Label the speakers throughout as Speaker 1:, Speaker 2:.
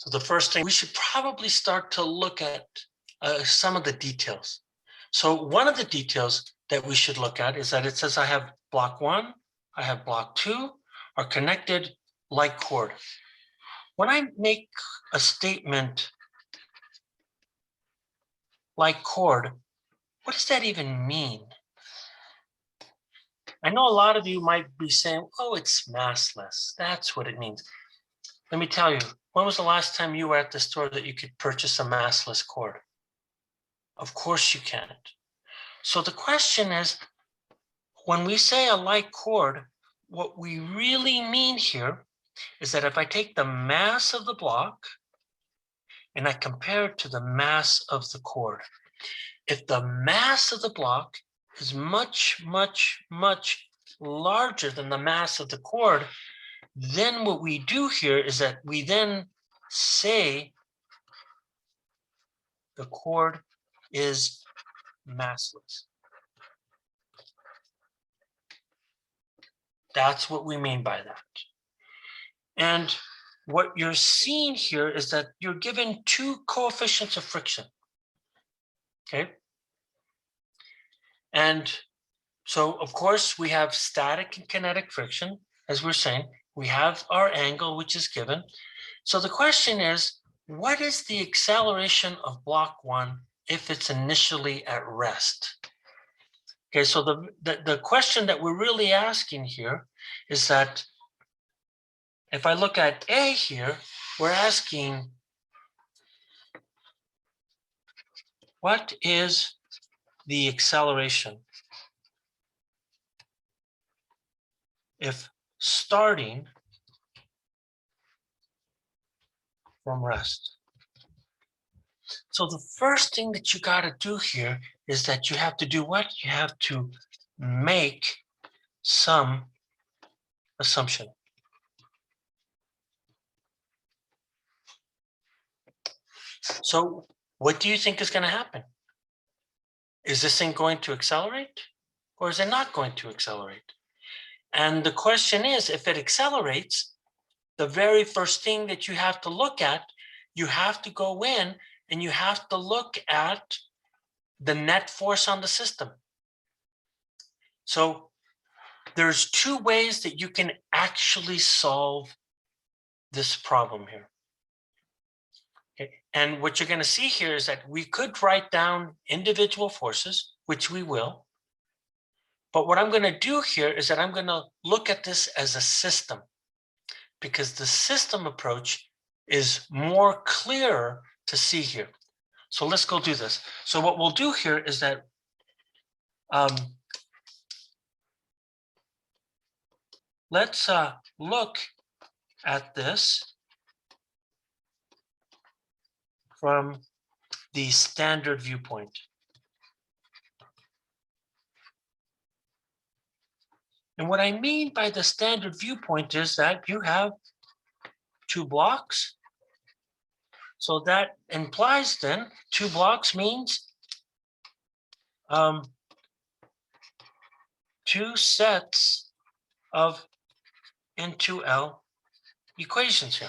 Speaker 1: So the first thing, we should probably start to look at some of the details. So one of the details that we should look at is that it says I have block 1, I have block 2 are connected like cord. When I make a statement like cord, what does that even mean? I know a lot of you might be saying, oh, it's massless. That's what it means. Let me tell you, when was the last time you were at the store that you could purchase a massless cord? Of course you can't. So the question is, when we say a like cord, what we really mean here is that if I take the mass of the block and I compare it to the mass of the cord, if the mass of the block is much, much, much larger than the mass of the cord, then what we do here is that we then say the cord is massless. That's what we mean by that. And what you're seeing here is that you're given two coefficients of friction. Okay. And so, of course, we have static and kinetic friction, as we're saying. We have our angle, which is given. So the question is, what is the acceleration of block 1 if it's initially at rest? Okay, so the question that we're really asking here is that if I look at A here, we're asking, what is the acceleration if starting from rest? So the first thing that you got to do here is that you have to do what? You have to make some assumption. So what do you think is going to happen? Is this thing going to accelerate or is it not going to accelerate? And the question is, if it accelerates, the very first thing that you have to look at, you have to go in and you have to look at the net force on the system. So there's two ways that you can actually solve this problem here. Okay. And what you're going to see here is that we could write down individual forces, which we will. But what I'm going to do here is that I'm going to look at this as a system, because the system approach is more clearer to see here. So let's go do this. So what we'll do here is that let's look at this from the standard viewpoint. And what I mean by the standard viewpoint is that you have two blocks. So that implies then 2 blocks means 2 sets of N2L equations here.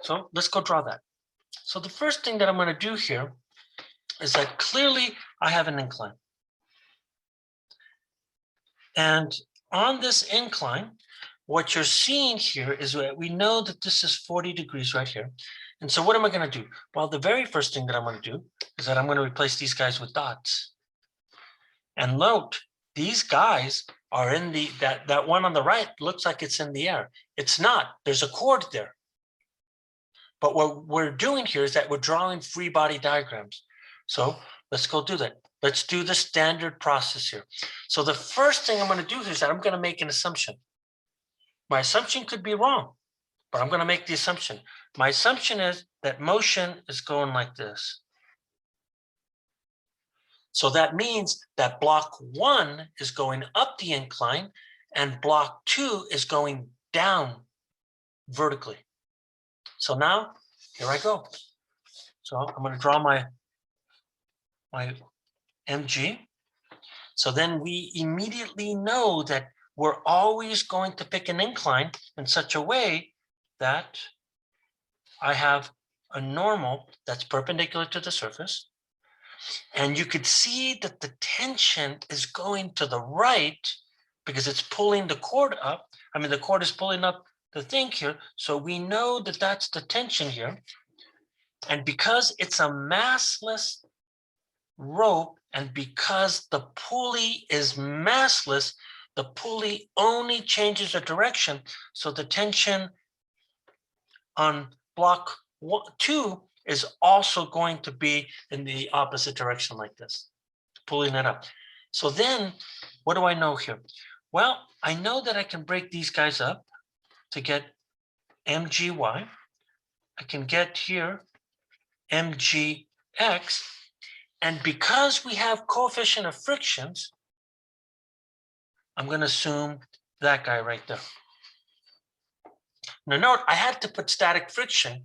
Speaker 1: So let's go draw that. So the first thing that I'm going to do here is that clearly I have an incline. And on this incline, what you're seeing here is that we know that this is 40 degrees right here. And so what am I going to do? Well, the very first thing that I'm going to do is that I'm going to replace these guys with dots. And note, these guys are in the, that one on the right looks like it's in the air. It's not. There's a cord there. But what we're doing here is that we're drawing free body diagrams. So let's go do that. Let's do the standard process here. So the first thing I'm going to do is that I'm going to make an assumption. My assumption could be wrong, but I'm going to make the assumption. My assumption is that motion is going like this. So that means that block 1 is going up the incline and block 2 is going down vertically. So now here I go. So I'm going to draw my MG. So then we immediately know that we're always going to pick an incline in such a way that I have a normal that's perpendicular to the surface. And you could see that the tension is going to the right because it's pulling the cord up. I mean, the cord is pulling up the thing here. So we know that that's the tension here. And because it's a massless rope, and because the pulley is massless, the pulley only changes the direction. So the tension on block 2 is also going to be in the opposite direction like this, pulling it up. So then what do I know here? Well, I know that I can break these guys up to get mgy. I can get here mgx. And because we have coefficient of frictions, I'm going to assume that guy right there. Now note, I had to put static friction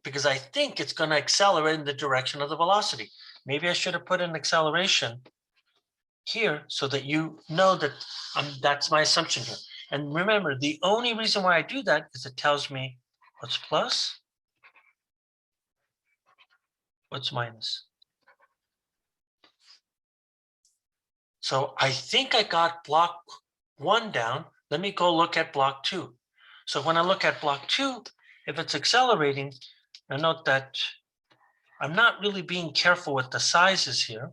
Speaker 1: because I think it's going to accelerate in the direction of the velocity. Maybe I should have put an acceleration here so that you know that that's my assumption here. And remember, the only reason why I do that is it tells me what's plus, what's minus. So I think I got block 1 down. Let me go look at block 2. So when I look at block 2, if it's accelerating, now note that I'm not really being careful with the sizes here,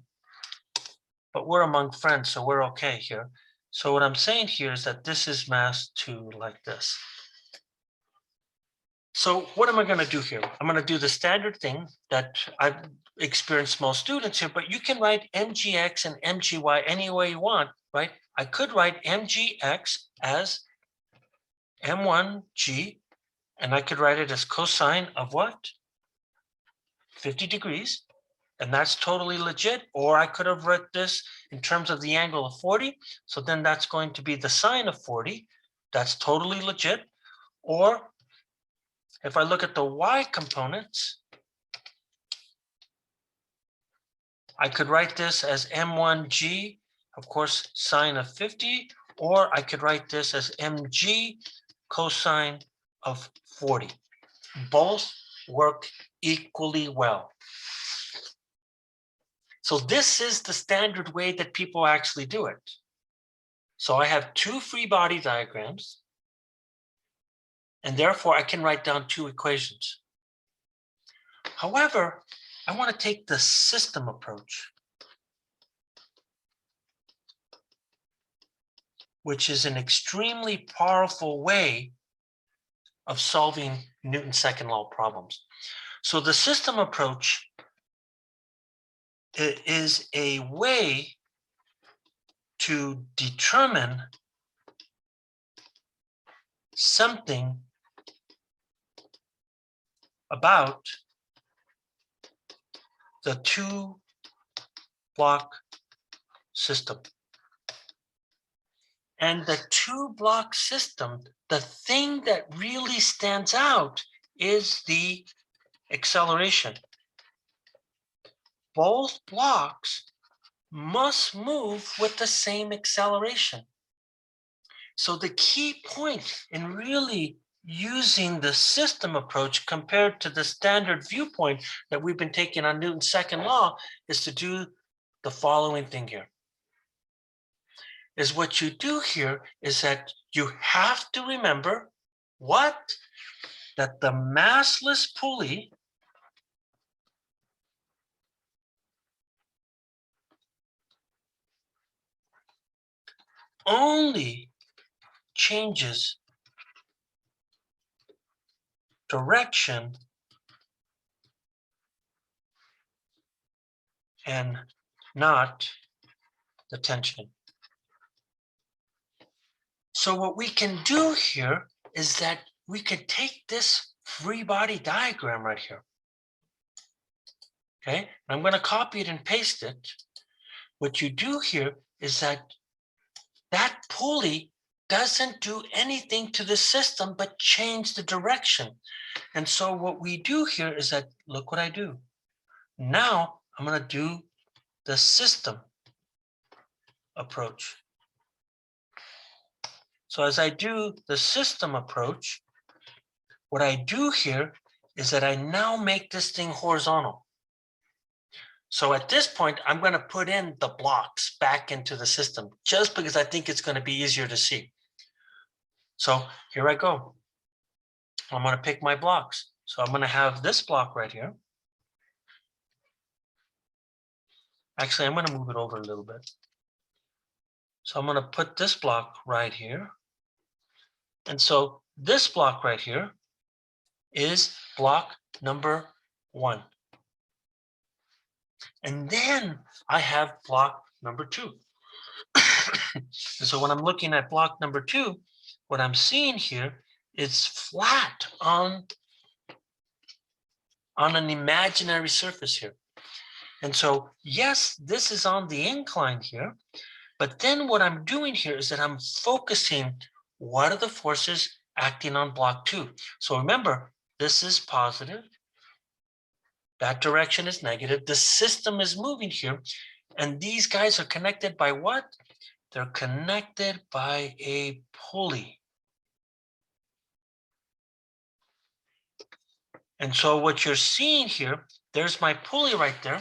Speaker 1: but we're among friends, so we're okay here. So what I'm saying here is that this is mass 2 like this. So what am I going to do here? I'm going to do the standard thing that I've experienced most students here, but you can write mgx and mgy any way you want, right? I could write mgx as m1g, and I could write it as cosine of what? 50 degrees. And that's totally legit. Or I could have written this in terms of the angle of 40. So then that's going to be the sine of 40. That's totally legit. Or if I look at the y components, I could write this as m1g, of course, sine of 50, or I could write this as mg cosine of 40. Both work equally well. So this is the standard way that people actually do it. So I have 2 free body diagrams, and therefore I can write down 2 equations. However, I want to take the system approach, which is an extremely powerful way of solving Newton's second law problems. So the system approach is a way to determine something about the 2-block system. And the 2-block system, the thing that really stands out is the acceleration. Both blocks must move with the same acceleration. So the key point in really using the system approach compared to the standard viewpoint that we've been taking on Newton's second law is to do the following thing here. Is what you do here is that you have to remember what? That the massless pulley only changes direction and not the tension. So what we can do here is that we could take this free body diagram right here. Okay, I'm going to copy it and paste it. What you do here is that pulley doesn't do anything to the system but change the direction. And so what we do here is that, look what I do. Now I'm going to do the system approach. So as I do the system approach, what I do here is that I now make this thing horizontal. So at this point, I'm going to put in the blocks back into the system just because I think it's going to be easier to see. So here I go. I'm going to pick my blocks. So I'm going to have this block right here. Actually, I'm going to move it over a little bit. So I'm going to put this block right here. And so this block right here is block number 1. And then I have block number 2. And so when I'm looking at block number 2, what I'm seeing here is flat on an imaginary surface here. And so, yes, this is on the incline here, but then what I'm doing here is that I'm focusing what are the forces acting on block 2. So remember, this is positive, that direction is negative, the system is moving here, and these guys are connected by what? They're connected by a pulley. And so what you're seeing here, there's my pulley right there.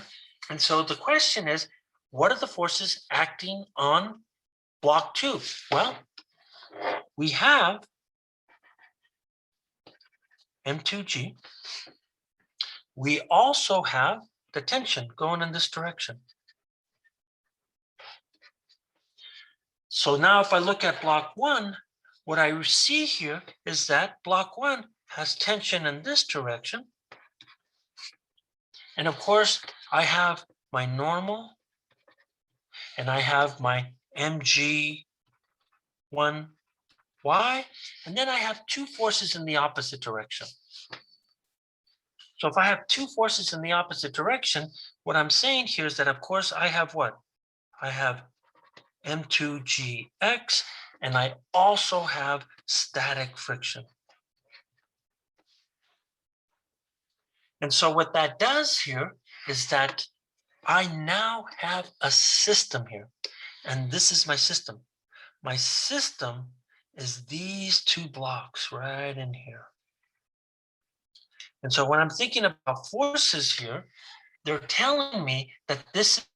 Speaker 1: And so the question is, what are the forces acting on block 2? Well, we have M2G. We also have the tension going in this direction. So now if I look at block 1, what I see here is that block 1 has tension in this direction. And of course, I have my normal and I have my MG1Y, and then I have 2 forces in the opposite direction. So if I have 2 forces in the opposite direction, what I'm saying here is that, of course, I have what? I have M2GX, and I also have static friction. And so what that does here is that I now have a system here, and this is my system. My system is these 2 blocks right in here. And so when I'm thinking about forces here, they're telling me that this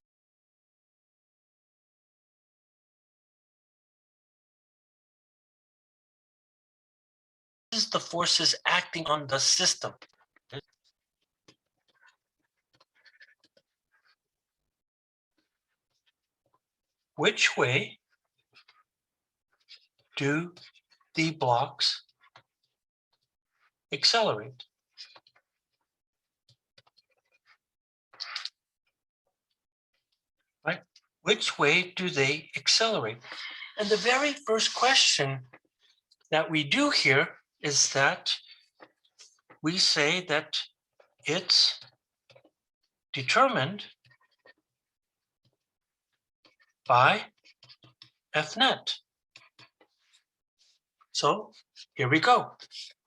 Speaker 1: is the forces acting on the system. Which way do the blocks accelerate? Right? Which way do they accelerate? And the very first question that we do here is that we say that it's determined by F net. So here we go.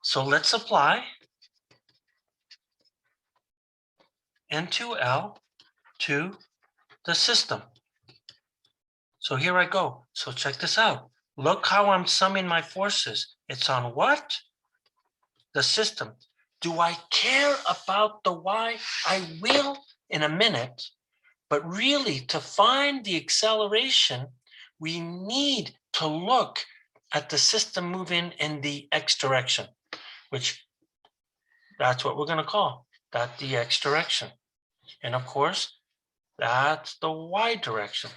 Speaker 1: So let's apply N2L to the system. So here I go. So check this out. Look how I'm summing my forces. It's on what? The system. Do I care about the Y? I will in a minute. But really, to find the acceleration, we need to look at the system moving in the X direction, which that's what we're going to call that the X direction. And of course, that's the Y direction.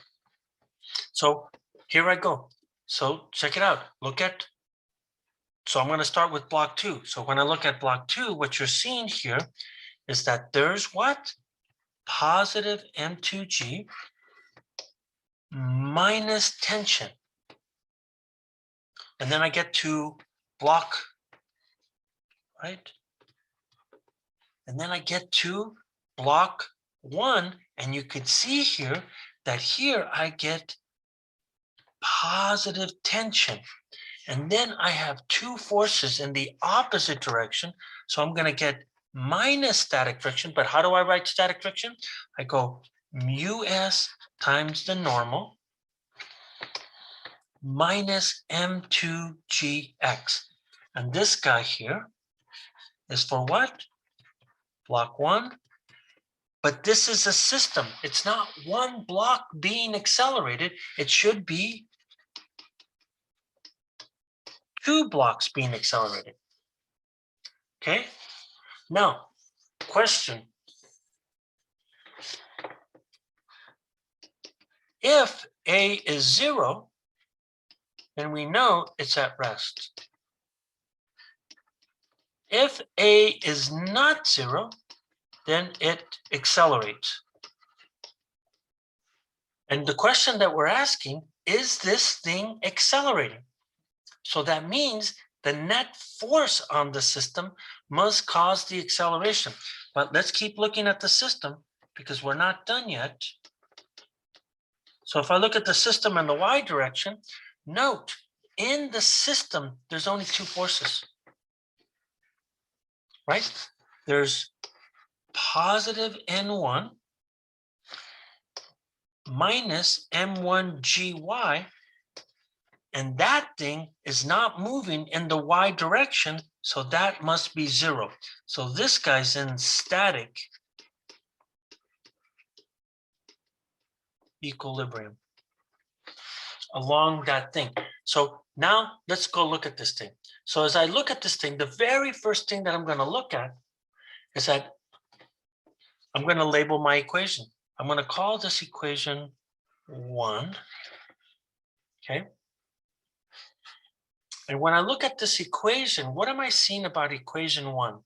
Speaker 1: So here I go. So check it out. So I'm going to start with block 2. So when I look at block 2, what you're seeing here is that there's what? Positive M2G minus tension. And then I get to block, right? And then I get to block 1, and you can see here that here I get positive tension. And then I have 2 forces in the opposite direction. So I'm going to get minus static friction. But how do I write static friction? I go mu s times the normal minus M2GX. And this guy here is for what? block 1. But this is a system. It's not one block being accelerated. It should be 2 blocks being accelerated. Okay? Now, question. If A is 0, then we know it's at rest. If A is not 0, then it accelerates. And the question that we're asking, is this thing accelerating? So that means the net force on the system must cause the acceleration. But let's keep looking at the system because we're not done yet. So if I look at the system in the y direction, note in the system, there's only 2 forces, right? There's positive N1 minus M1GY, and that thing is not moving in the y direction, so that must be 0. So this guy's in static equilibrium along that thing. So now let's go look at this thing. So as I look at this thing, the very first thing that I'm going to look at is that I'm going to label my equation. I'm going to call this equation 1. Okay. And when I look at this equation, what am I seeing about equation 1?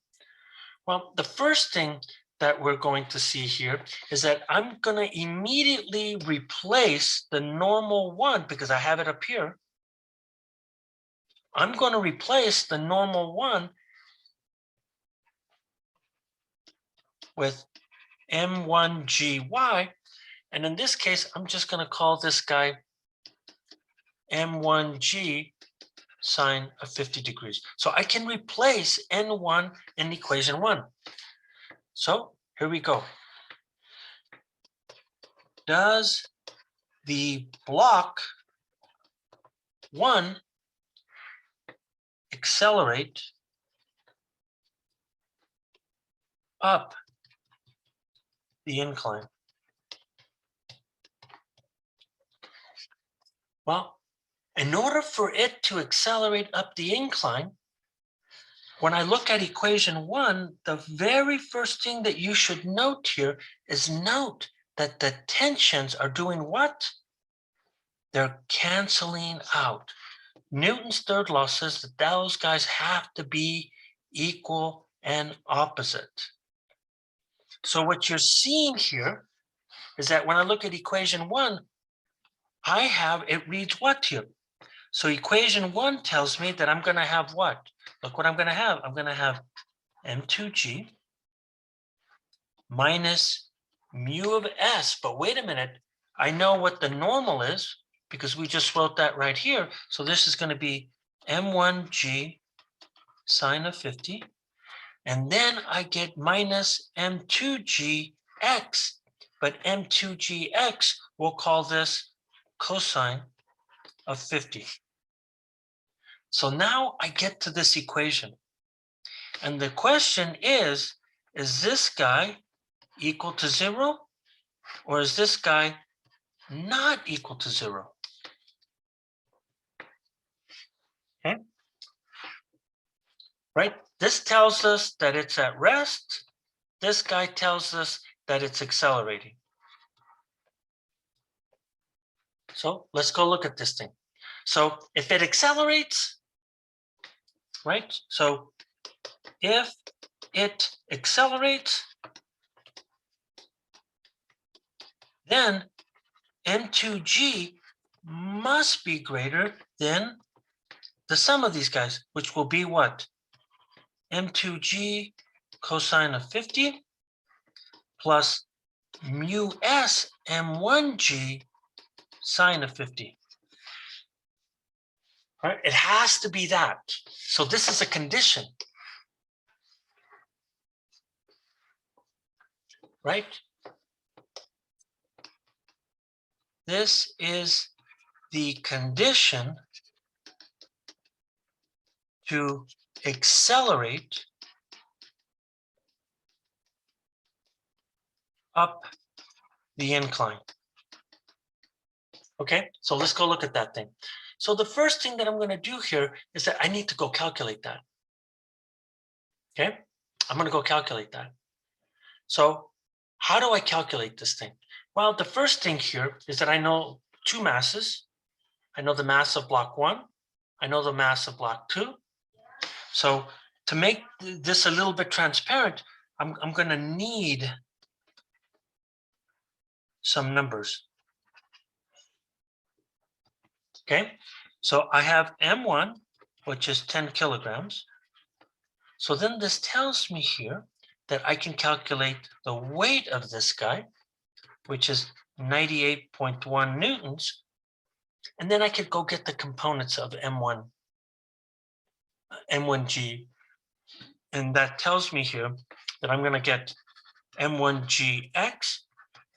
Speaker 1: Well, the first thing that we're going to see here is that I'm going to immediately replace the normal 1 because I have it up here. I'm going to replace the normal 1 with M1GY. And in this case, I'm just going to call this guy M1G sine of 50 degrees. So I can replace N1 in equation 1. So here we go. Does the block 1 accelerate up the incline? Well, in order for it to accelerate up the incline, when I look at equation 1, the very first thing that you should note here is note that the tensions are doing what? They're canceling out. Newton's third law says that those guys have to be equal and opposite. So what you're seeing here is that when I look at equation 1, it reads what here? So equation 1 tells me that I'm going to have what? Look what I'm going to have. I'm going to have M2G minus mu of S. But wait a minute. I know what the normal is because we just wrote that right here. So this is going to be M1G sine of 50. And then I get minus M2GX. But M2GX, we'll call this cosine of 50. So now I get to this equation. And the question is this guy equal to 0? Or is this guy not equal to 0? Okay. Right? This tells us that it's at rest. This guy tells us that it's accelerating. So let's go look at this thing. So if it accelerates, right? So if it accelerates, then M2G must be greater than the sum of these guys, which will be what? M2G cosine of 50 plus mu S M1G sine of 50. All right, it has to be that. So this is a condition, right? This is the condition to accelerate up the incline. Okay, so let's go look at that thing. So the first thing that I'm going to do here is that I need to go calculate that. Okay, I'm going to go calculate that. So how do I calculate this thing? Well, the first thing here is that I know two masses. I know the mass of block 1. I know the mass of block 2. So to make this a little bit transparent, I'm going to need some numbers. Okay, so I have M1, which is 10 kilograms. So then this tells me here that I can calculate the weight of this guy, which is 98.1 newtons. And then I could go get the components of M1G. And that tells me here that I'm going to get M1GX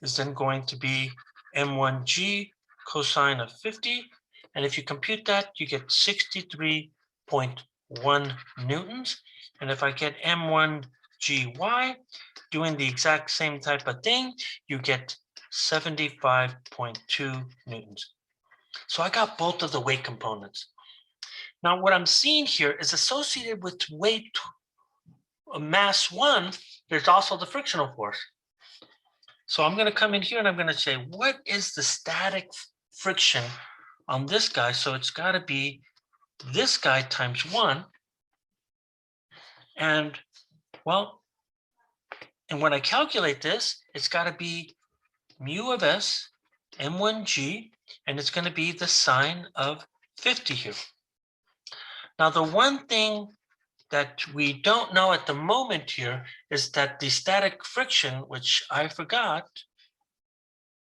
Speaker 1: is then going to be M1G cosine of 50. And if you compute that, you get 63.1 newtons. And if I get M1GY, doing the exact same type of thing, you get 75.2 newtons. So I got both of the weight components. Now, what I'm seeing here is associated with weight mass 1, there's also the frictional force. So I'm going to come in here and I'm going to say, what is the static friction on this guy? So it's got to be this guy times 1. And well, and when I calculate this, it's got to be mu of s, m1g, and it's going to be the sine of 50 here. Now, the one thing that we don't know at the moment here is that the static friction, which I forgot,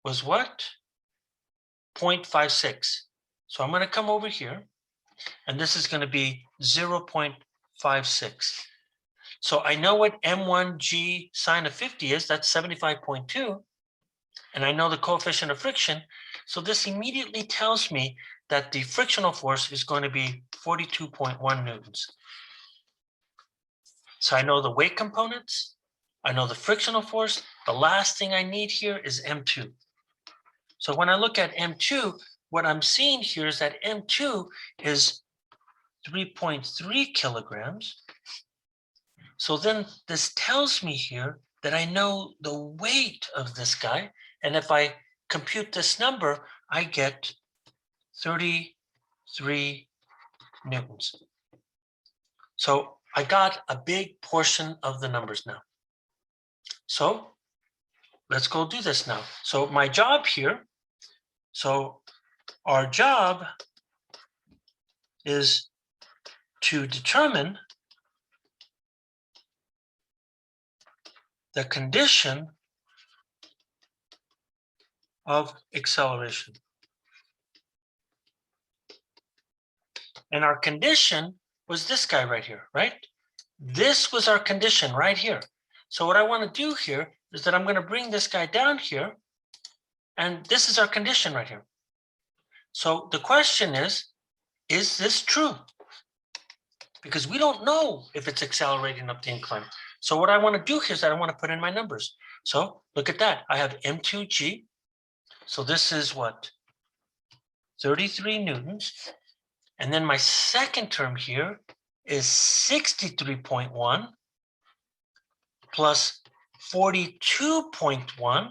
Speaker 1: was what? 0.56. So I'm going to come over here, and this is going to be 0.56. So I know what M1G sine of 50 is. That's 75.2. And I know the coefficient of friction. So this immediately tells me that the frictional force is going to be 42.1 newtons. So I know the weight components. I know the frictional force. The last thing I need here is M2. So when I look at M2, what I'm seeing here is that M2 is 3.3 kilograms. So then this tells me here that I know the weight of this guy. And if I compute this number, I get 33 newtons. So I got a big portion of the numbers now. So let's go do this now. So my job here, so our job is to determine the condition of acceleration. And our condition was this guy right here, right? This was our condition right here. So what I want to do here is that I'm going to bring this guy down here, and this is our condition right here. So the question is this true? Because we don't know if it's accelerating up the incline. So what I want to do here is that I want to put in my numbers. So look at that. I have M2G. So this is what? 33 newtons. And then my second term here is 63.1 plus 42.1.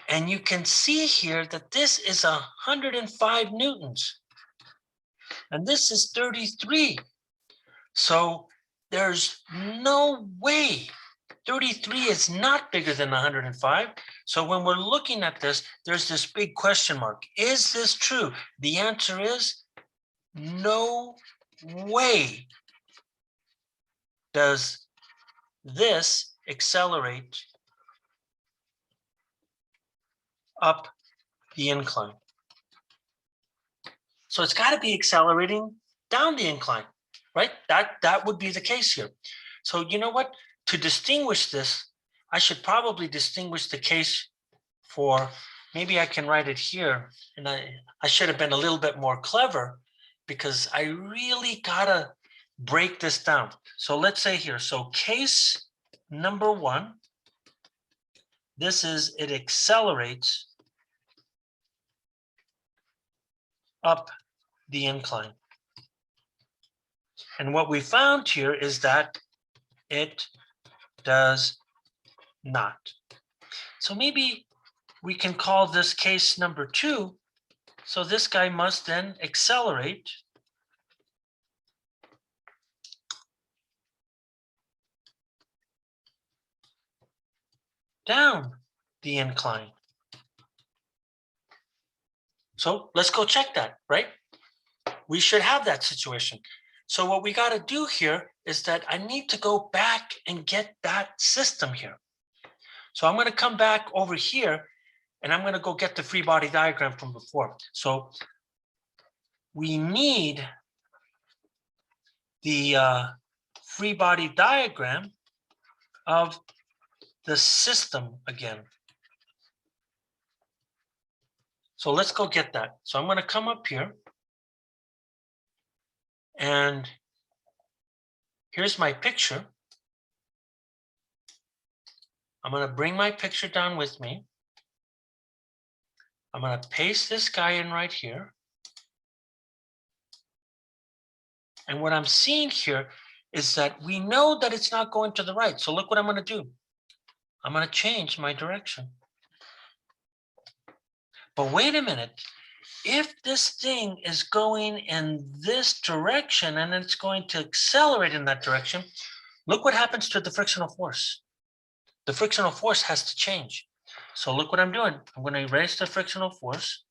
Speaker 1: And you can see here that this is 105 newtons. And this is 33. So there's no way 33 is not bigger than 105. So when we're looking at this, there's this big question mark. Is this true? The answer is no way does this accelerate up the incline. So it's got to be accelerating down the incline, right? That would be the case here. So you know what? To distinguish this, I should probably distinguish the case for, maybe I can write it here, and I should have been a little bit more clever because I really gotta break this down. So let's say here, so case number 1 it accelerates up the incline. And what we found here is that it does not. So maybe we can call this case number 2. So this guy must then accelerate down the incline. So let's go check that, right? We should have that situation. So what we got to do here is that I need to go back and get that system here. So I'm going to come back over here and I'm going to go get the free body diagram from before. So we need the free body diagram of the system again. So let's go get that. So I'm going to come up here. And here's my picture. I'm going to bring my picture down with me. I'm going to paste this guy in right here. And what I'm seeing here is that we know that it's not going to the right. So look what I'm going to do. I'm going to change my direction. But wait a minute. If this thing is going in this direction and it's going to accelerate in that direction, look what happens to the frictional force. The frictional force has to change. So look what I'm doing. I'm going to erase the frictional force.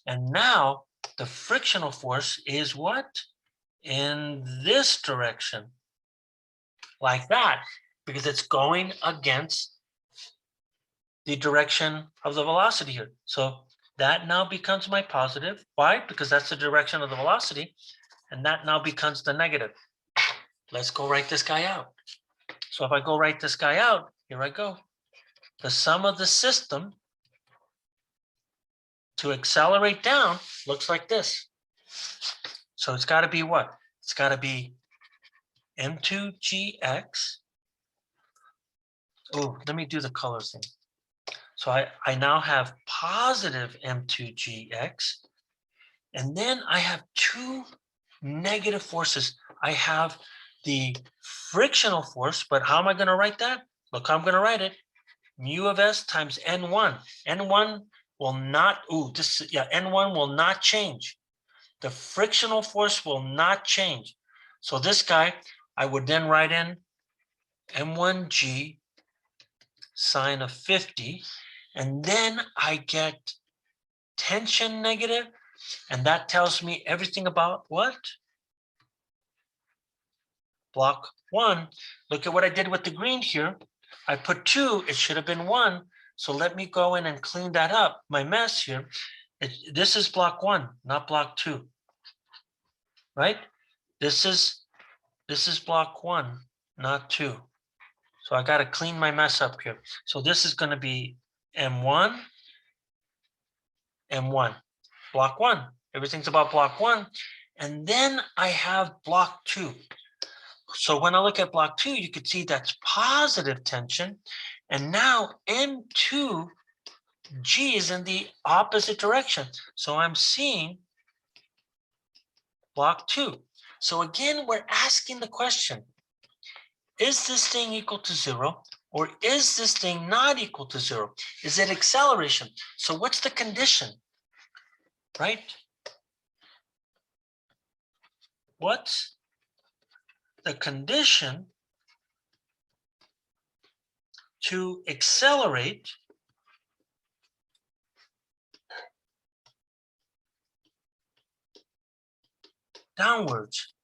Speaker 1: And now the frictional force is what? In this direction. Like that, because it's going against the direction of the velocity here. So that now becomes my positive. Why? Because that's the direction of the velocity. And that now becomes the negative. Let's go write this guy out. So if I go write this guy out, here I go. The sum of the system to accelerate down looks like this. So it's got to be what? It's got to be m2gx. Oh, let me do the color thing. So I now have positive m2gx. And then I have 2 negative forces. I have the frictional force, but how am I going to write that? Look how I'm going to write it. Mu of s times n1. N1 will not, n1 will not change. The frictional force will not change. So this guy, I would then write in m1g sine of 50. And then I get tension negative. And that tells me everything about what? Block 1. Look at what I did with the green here. I put 2, it should have been 1. So let me go in and clean that up. My mess here. This is block 1, not block 2. Right? This is block 1, not 2. So I got to clean my mess up here. So this is going to be M1, M1, block 1. Everything's about block 1. And then I have block 2. So when I look at block 2, you could see that's positive tension. And now M2G is in the opposite direction. So I'm seeing block 2. So again, we're asking the question, is this thing equal to 0? Or is this thing not equal to 0? Is it acceleration? So what's the condition, right? What's the condition to accelerate downwards?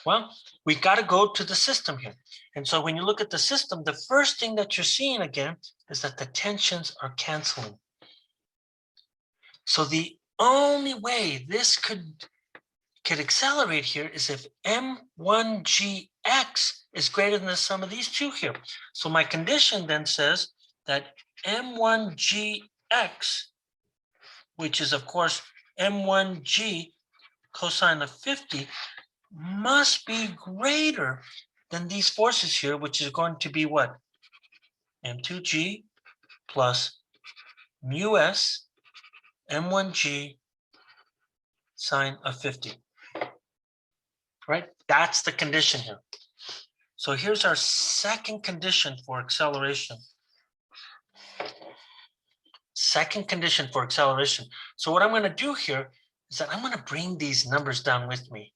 Speaker 1: Well, we got to go to the system here. And so when you look at the system, the first thing that you're seeing again is that the tensions are canceling. So the only way this could accelerate here is if M1GX is greater than the sum of these 2 here. So my condition then says that M1GX, which is of course M1G cosine of 50, must be greater than these forces here, which is going to be what? m2g plus mu s m1g sine of 50. Right? That's the condition here. So here's our second condition for acceleration. Second condition for acceleration. So what I'm going to do here is that I'm going to bring these numbers down with me.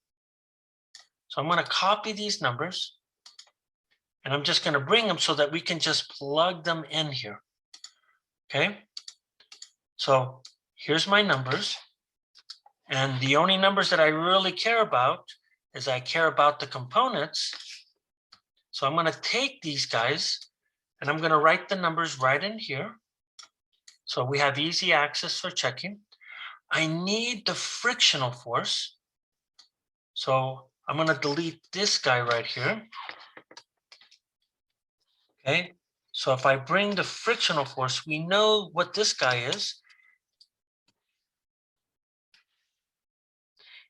Speaker 1: So I'm going to copy these numbers and I'm just going to bring them so that we can just plug them in here. Okay. So here's my numbers. And the only numbers that I really care about is I care about the components. So I'm going to take these guys and I'm going to write the numbers right in here. So we have easy access for checking. I need the frictional force. So I'm going to delete this guy right here. Okay. So if I bring the frictional force, we know what this guy is.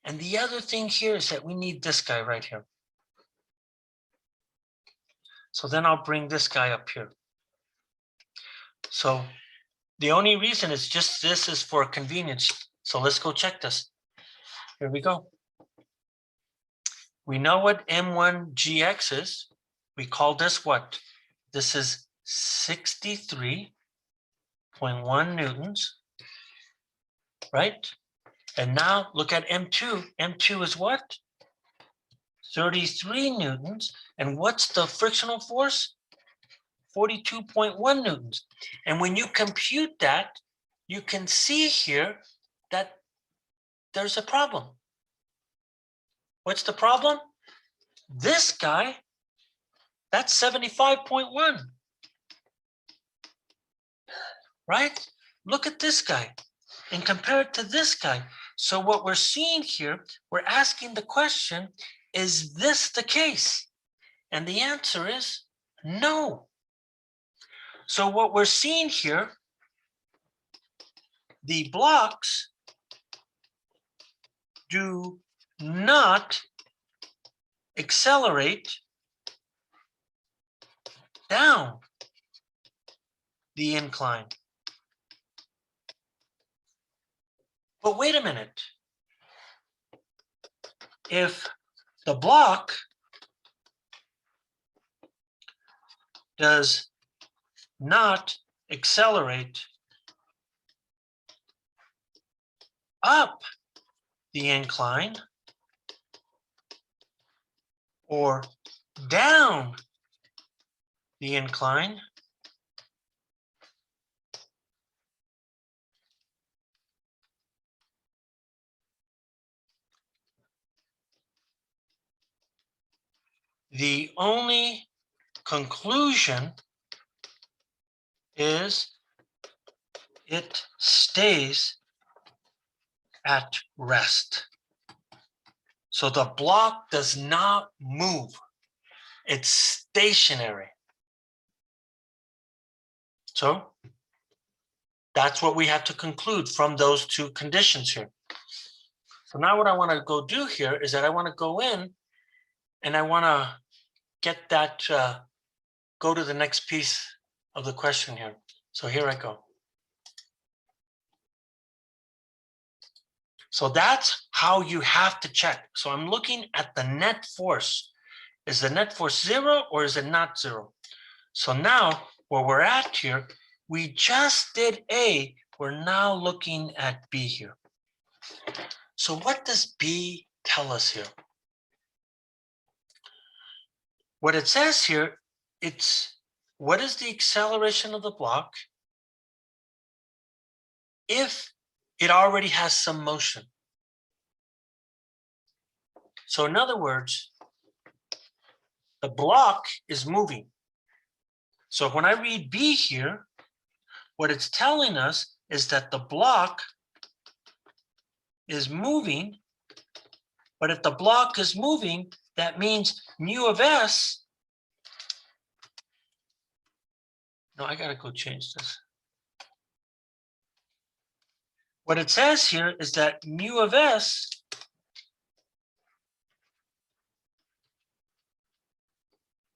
Speaker 1: And the other thing here is that we need this guy right here. So then I'll bring this guy up here. So the only reason is just this is for convenience. So let's go check this. Here we go. We know what M1GX is. We call this what? This is 63.1 newtons, right? And now look at M2. M2 is what? 33 newtons. And what's the frictional force? 42.1 newtons. And when you compute that, you can see here that there's a problem. What's the problem? This guy, that's 75.1. Right? Look at this guy and compare it to this guy. So what we're seeing here, we're asking the question, is this the case? And the answer is no. So what we're seeing here, the blocks do not accelerate down the incline. But wait a minute. If the block does not accelerate up the incline or down the incline, the only conclusion is it stays at rest. So the block does not move. It's stationary. So that's what we have to conclude from those two conditions here. So now what I want to go do here is that I want to go in and I want to get that, go to the next piece of the question here. So here I go. So that's how you have to check. So I'm looking at the net force. Is the net force 0 or is it not 0? So now where we're at here, we just did A. We're now looking at B here. So what does B tell us here? What it says here, it's what is the acceleration of the block if it already has some motion? So in other words, the block is moving. So when I read B here, what it's telling us is that the block is moving, but if the block is moving, that means mu of S. No, I gotta go change this. What it says here is that mu of S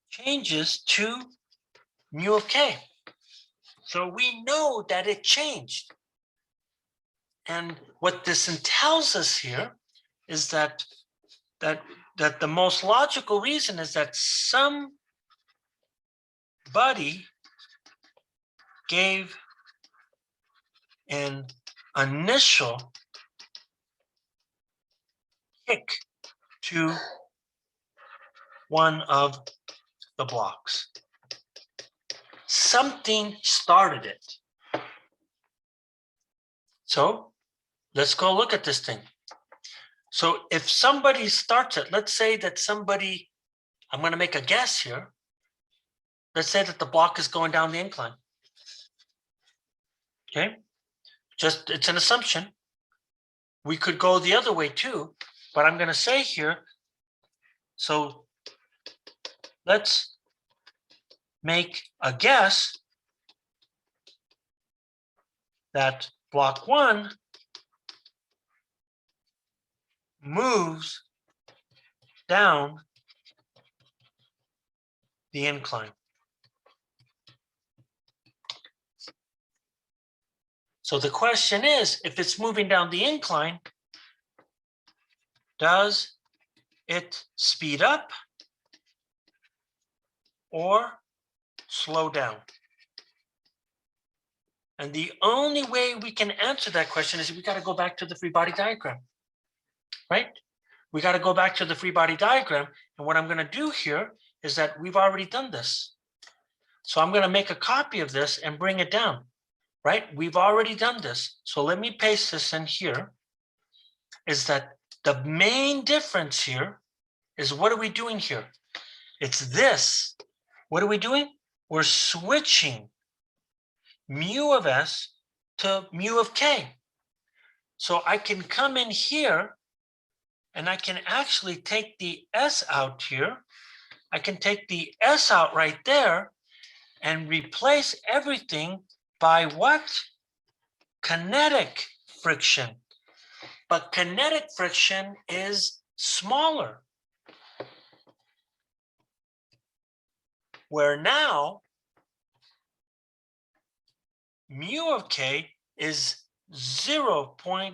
Speaker 1: changes to mu of K. So we know that it changed. And what this tells us here is that the most logical reason is that somebody gave an initial kick to one of the blocks. Something started it. So let's go look at this thing. So if somebody starts it, let's say that somebody, I'm going to make a guess here. Let's say that the block is going down the incline. Okay, just it's an assumption. We could go the other way too, but I'm going to say here, so let's make a guess that block 1 moves down the incline. So the question is, if it's moving down the incline, does it speed up or slow down? And the only way we can answer that question is we got to go back to the free body diagram, right? We got to go back to the free body diagram. And what I'm going to do here is that we've already done this. So I'm going to make a copy of this and bring it down, right? We've already done this. So let me paste this in here. Is that the main difference here is what are we doing here? It's this. What are we doing? We're switching mu of s to mu of k. So I can come in here and I can actually take the s out here. I can take the s out right there and replace everything by what? Kinetic friction. But kinetic friction is smaller. Where now mu of k is 0.25.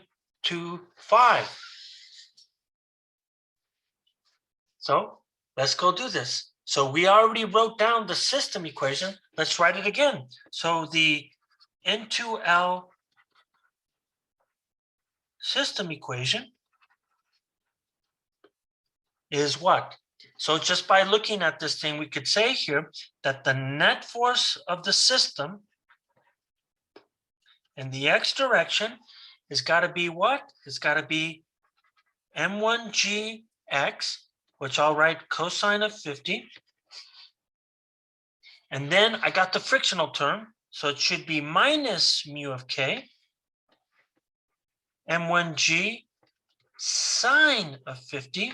Speaker 1: So let's go do this. So we already wrote down the system equation. Let's write it again. So the N2L system equation is what? So just by looking at this thing, we could say here that the net force of the system in the x direction has got to be what? It's got to be m1gx, which I'll write cosine of 50. And then I got the frictional term, so it should be minus mu of k, m1g sine of 50,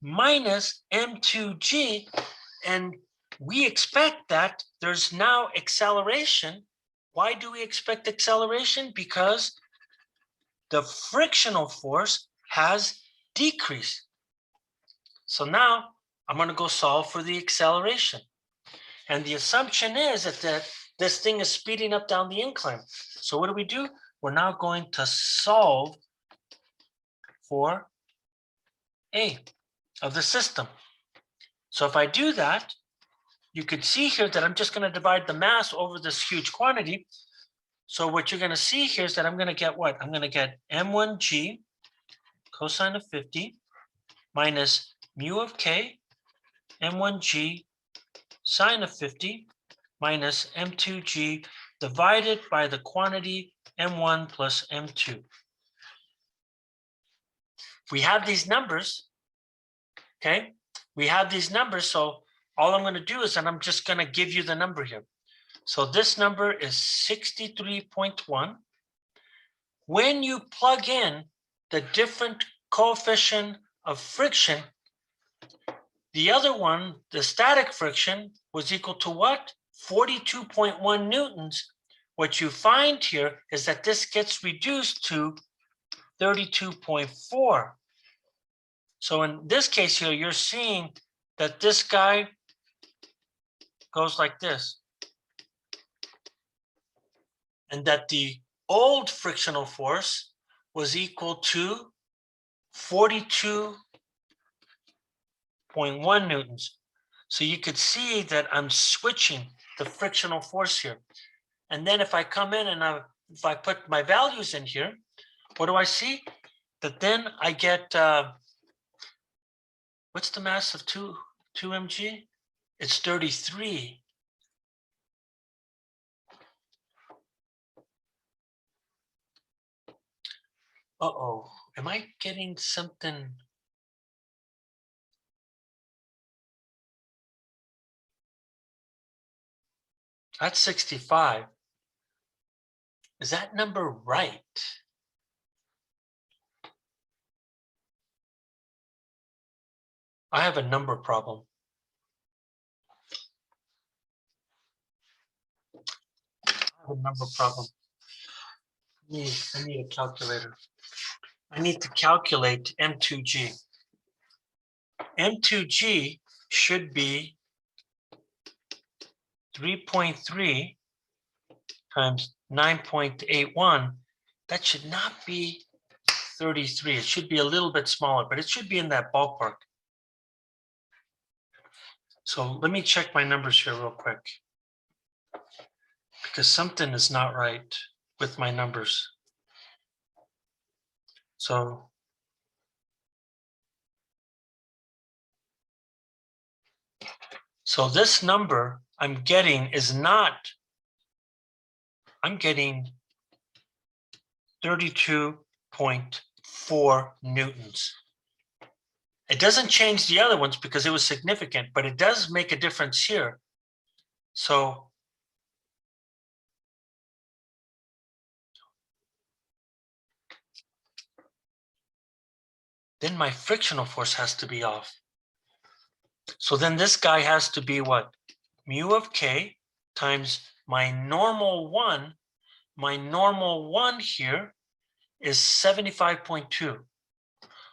Speaker 1: minus m2g, and we expect that there's now acceleration. Why do we expect acceleration? Because the frictional force has decreased. So now I'm going to go solve for the acceleration. And the assumption is that this thing is speeding up down the incline. So what do? We're now going to solve for A of the system. So if I do that, you could see here that I'm just going to divide the mass over this huge quantity. So what you're going to see here is that I'm going to get what? I'm going to get m1g cosine of 50 minus mu of k m1g sine of 50 minus m2g divided by the quantity m1 plus m2. We have these numbers, okay? We have these numbers, so all I'm going to do is that I'm just going to give you the number here. So this number is 63.1. When you plug in the different coefficient of friction, the other one, the static friction, was equal to what? 42.1 newtons. What you find here is that this gets reduced to 32.4. So in this case here, you're seeing that this guy goes like this. and that the old frictional force was equal to 42.1 newtons. So you could see that I'm switching the frictional force here. And then if I come in and if I put my values in here, what do I see? That then I get, what's the mass of 2 mg? It's 33. Uh-oh, am I getting something? That's 65. Is that number right? I have a number problem. I have a number problem. I need a calculator. I need to calculate M2G. M2G should be 3.3 times 9.81. That should not be 33. It should be a little bit smaller, but it should be in that ballpark. So let me check my numbers here real quick, because something is not right with my numbers. So this number I'm getting is not, I'm getting 32.4 newtons. It doesn't change the other ones because it was significant, but it does make a difference here. So then my frictional force has to be off. So then this guy has to be what? Mu of k times my normal one. My normal one here is 75.2.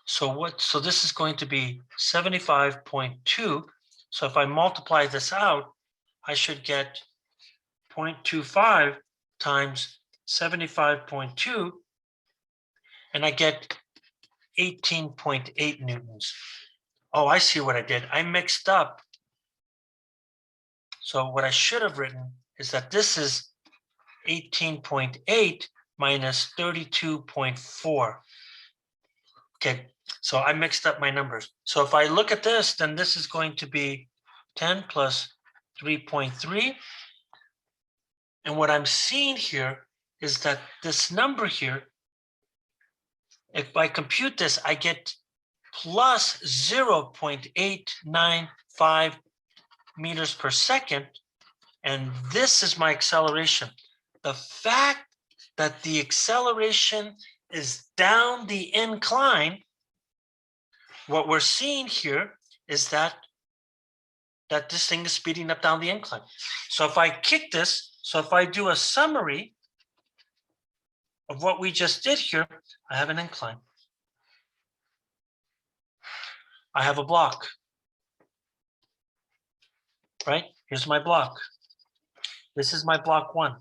Speaker 1: So this is going to be 75.2. So if I multiply this out, I should get 0.25 times 75.2, and I get 18.8 newtons. Oh, I see what I did. I mixed up. So what I should have written is that this is 18.8 minus 32.4. Okay, so I mixed up my numbers. So if I look at this, then this is going to be 10 plus 3.3. And what I'm seeing here is that this number here, if I compute this, I get plus 0.895 meters per second. And this is my acceleration. The fact that the acceleration is down the incline, what we're seeing here is that this thing is speeding up down the incline. So if I kick this, so if I do a summary of what we just did here, I have an incline. I have a block, right? Here's my block. This is my block one.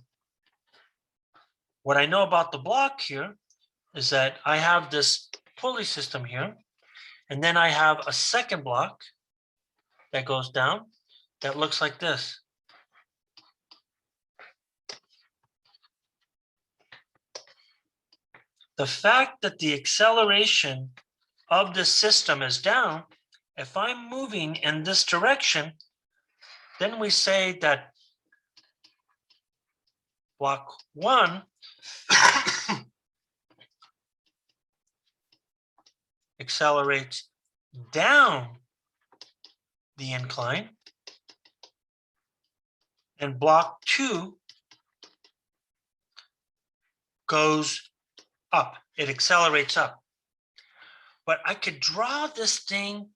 Speaker 1: What I know about the block here is that I have this pulley system here, and then I have a second block that goes down that looks like this. The fact that the acceleration of the system is down, if I'm moving in this direction, then we say that block one accelerates down the incline, and block two goes up. It accelerates up. But I could draw this thing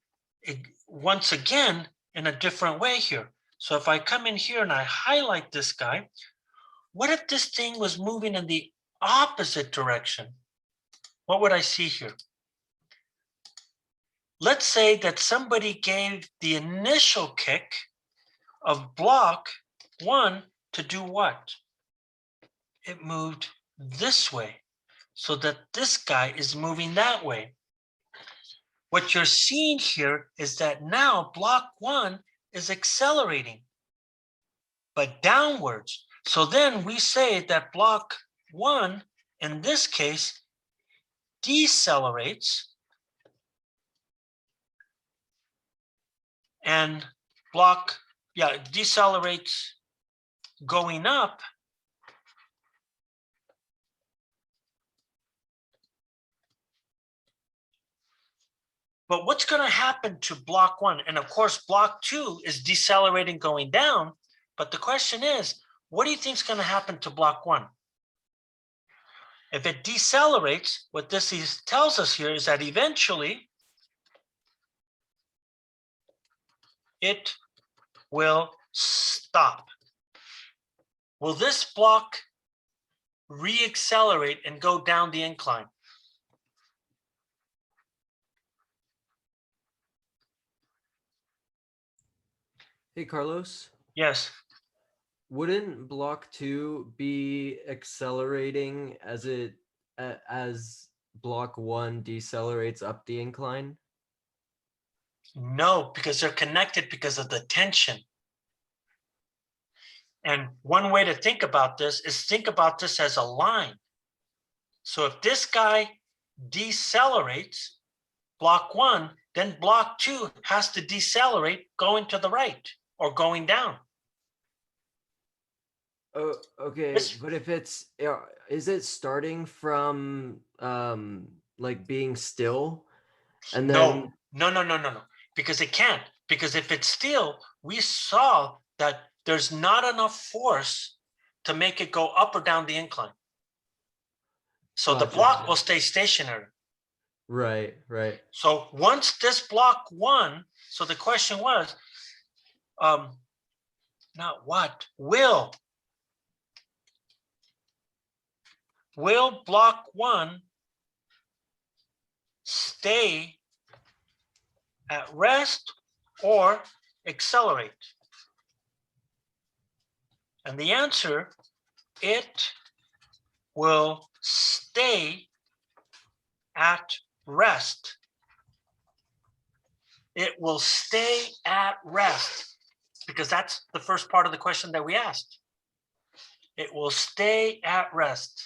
Speaker 1: once again in a different way here. So if I come in here and I highlight this guy, what if this thing was moving in the opposite direction? What would I see here? Let's say that somebody gave the initial kick of block one to do what? it moved this way, so that this guy is moving that way. What you're seeing here is that now block 1 is accelerating, but downwards. So then we say that block 1, in this case, decelerates, and block, decelerates going up, but what's going to happen to block 1? And of course, block 2 is decelerating going down, but the question is, what do you think is going to happen to block 1? If it decelerates, what this tells us here is that eventually it will stop. Will this block reaccelerate and go down the incline?
Speaker 2: Hey, Carlos,
Speaker 1: Yes.
Speaker 2: wouldn't block 2 be accelerating as block 1 decelerates up the incline?
Speaker 1: No, because they're connected because of the tension. And one way to think about this is think about this as a line. So if this guy decelerates, block 1, then block 2 has to decelerate going to the right or going down.
Speaker 2: Oh, okay. But if it's, is it starting from like being still, and then
Speaker 1: No, because it can't. Because if it's still, we saw that there's not enough force to make it go up or down the incline. So the
Speaker 2: Gotcha.
Speaker 1: block will stay stationary.
Speaker 2: Right.
Speaker 1: So once this block 1, so the question was, not what, will block 1 stay at rest or accelerate? And the answer, it will stay at rest. It will stay at rest, because that's the first part of the question that we asked. It will stay at rest.